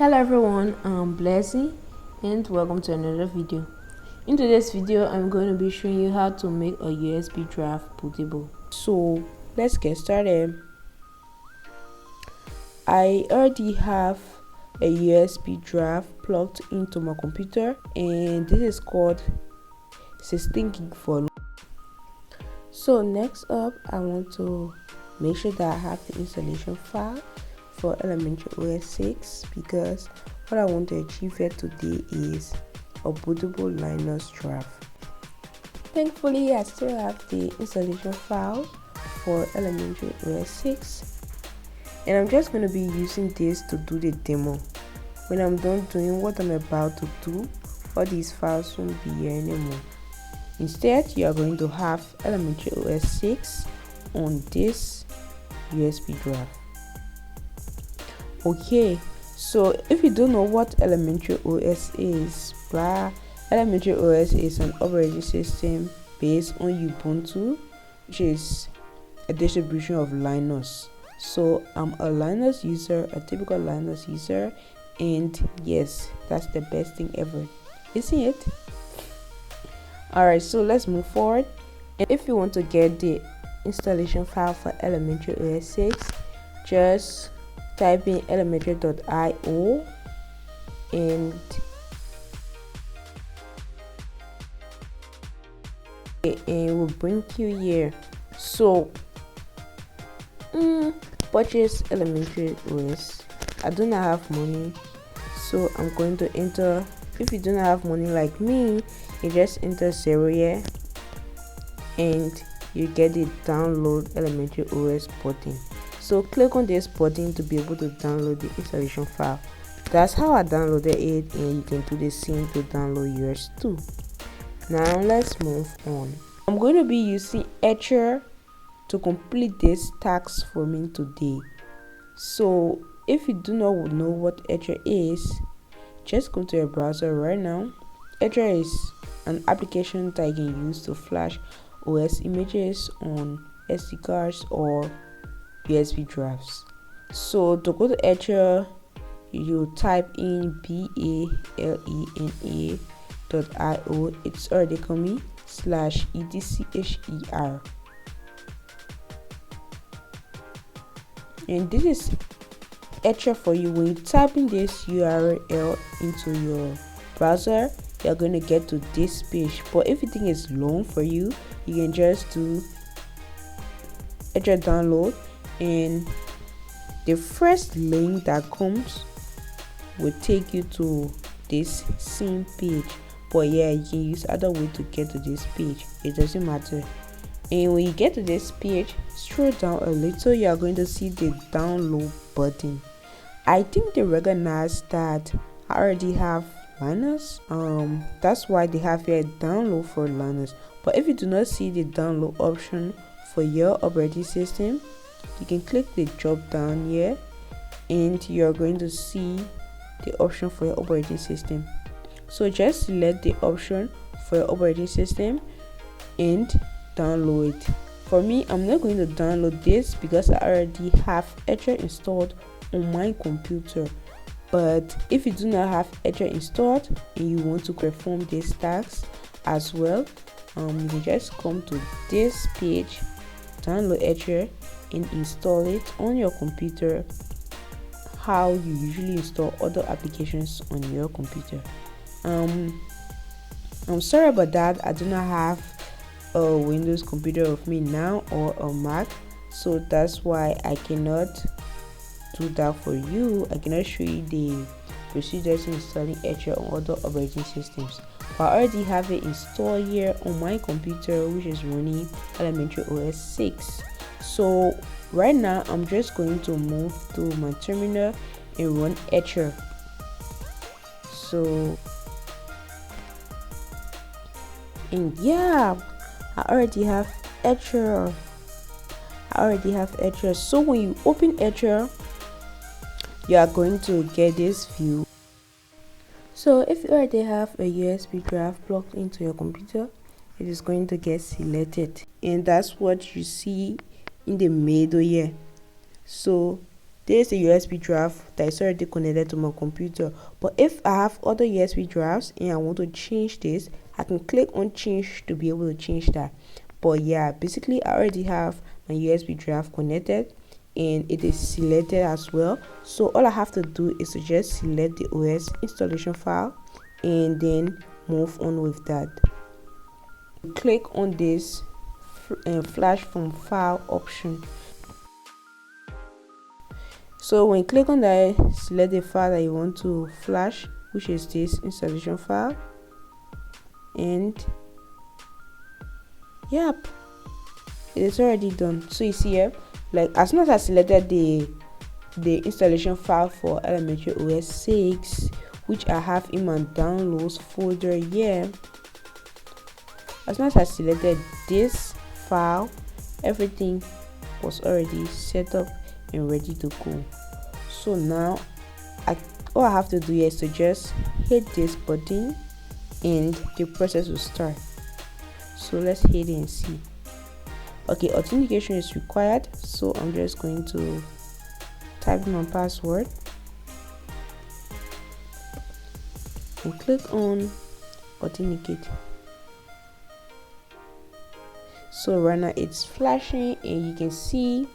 Hello everyone, I'm Blessing and welcome to another video. In today's video, I'm going to be showing you how to make a USB drive bootable. So let's get started. I already have a USB drive plugged into my computer and this is called 16 gig for. So next up, I want to make sure that I have the installation file for Elementary OS 6 because what I want to achieve here today is a bootable Linux drive. Thankfully, I still have the installation file for Elementary OS 6 and I'm just going to be using this to do the demo. When I'm done doing what I'm about to do, all these files won't be here anymore. Instead, you are going to have Elementary OS 6 on this USB drive. Okay, so if you don't know what Elementary OS is, Elementary OS is an operating system based on Ubuntu, which is a distribution of Linux. So I'm a Linux user, a typical Linux user, and yes, that's the best thing ever, isn't it? Alright, so let's move forward. And if you want to get the installation file for Elementary OS 6, just type in elementary.io and it will bring you here. So purchase Elementary OS. I do not have money, so I'm going to enter. If you do not have money like me, you just enter 0 here and you get the download Elementary OS button. So click on this button to be able to download the installation file. That's how I downloaded it, and you can do the same to download yours too. Now let's move on. I'm going to be using Etcher to complete this task for me today. So if you do not know what Etcher is, just go to your browser right now. Etcher is an application that you can use to flash OS images on SD cards or USB drives. So to go to Etcher, you type in bootable-drive.io. It's already coming /etcher, and this is Etcher for you. When you type in this URL into your browser, you're going to get to this page. But if you think it's long for you, you can just do Etcher download, and the first link that comes will take you to this same page. But yeah, you can use other way to get to this page, it doesn't matter. And when you get to this page, scroll down a little, you are going to see the download button. I think they recognize that I already have Linux, that's why they have here download for Linux. But if you do not see the download option for your operating system, you can click the drop down here and you're going to see the option for your operating system. So just select the option for your operating system and download it. For me, I'm not going to download this because I already have Etcher installed on my computer. But if you do not have Etcher installed and you want to perform this task as well, you can just come to this page, download Etcher and install it on your computer, how you usually install other applications on your computer. I'm sorry about that, I do not have a Windows computer with me now or a Mac, so that's why I cannot do that for you. I cannot show you the procedures in installing Etcher on other operating systems, but I already have it installed here on my computer, which is running Elementary OS 6. So right now I'm just going to move to my terminal and run Etcher. So and yeah, I already have Etcher. So when you open Etcher, you are going to get this view. So if you already have a USB drive plugged into your computer, it is going to get selected, and that's what you see in the middle here. So There's a USB drive that is already connected to my computer, but if I have other USB drives and I want to change this, I can click on change to be able to change that. But yeah, basically I already have my USB drive connected and it is selected as well. So all I have to do is to just select the OS installation file and then move on with that. Click on this flash from file option. So when you click on that, select the file that you want to flash, which is this installation file, and yep, it is already done. So you see here, like as soon as I selected the installation file for Elementary OS 6, which I have in my downloads folder here, as soon as I selected this file, everything was already set up and ready to go. So now all I have to do is to just hit this button and the process will start. So let's hit it and see. Okay, authentication is required, so I'm just going to type my password and click on authenticate. So right now it's flashing and you can see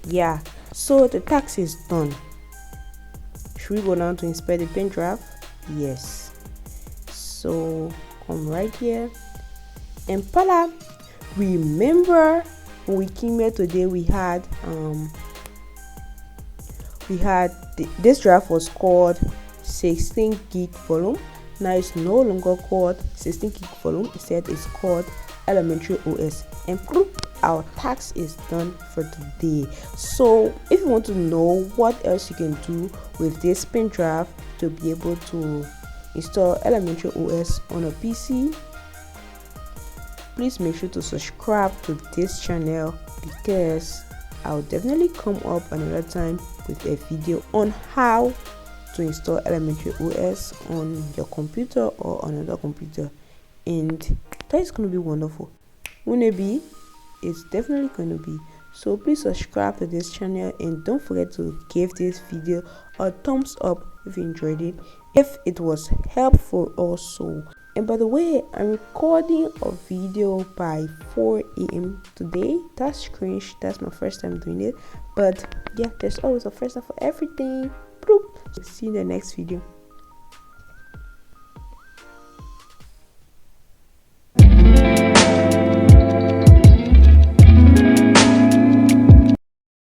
yeah, so the task is done. Should we go down to inspect the pen drive? Yes. So come right here and voila, remember when we came here today, we had this drive was called 16 gig volume. Now it's no longer called 16 gig volume, instead it's called Elementary OS. And our task is done for today. So if you want to know what else you can do with this pen drive to be able to install Elementary OS on a PC, please make sure to subscribe to this channel, because I'll definitely come up another time with a video on how to install Elementary OS on your computer or on another computer, and that is going to be wonderful. Won't it be? It's definitely going to be. So please subscribe to this channel and don't forget to give this video a thumbs up if you enjoyed it, if it was helpful also. And by the way, I'm recording a video by 4 a.m. today. That's strange, that's my first time doing it, but yeah, there's always a first time for everything. See you in the next video.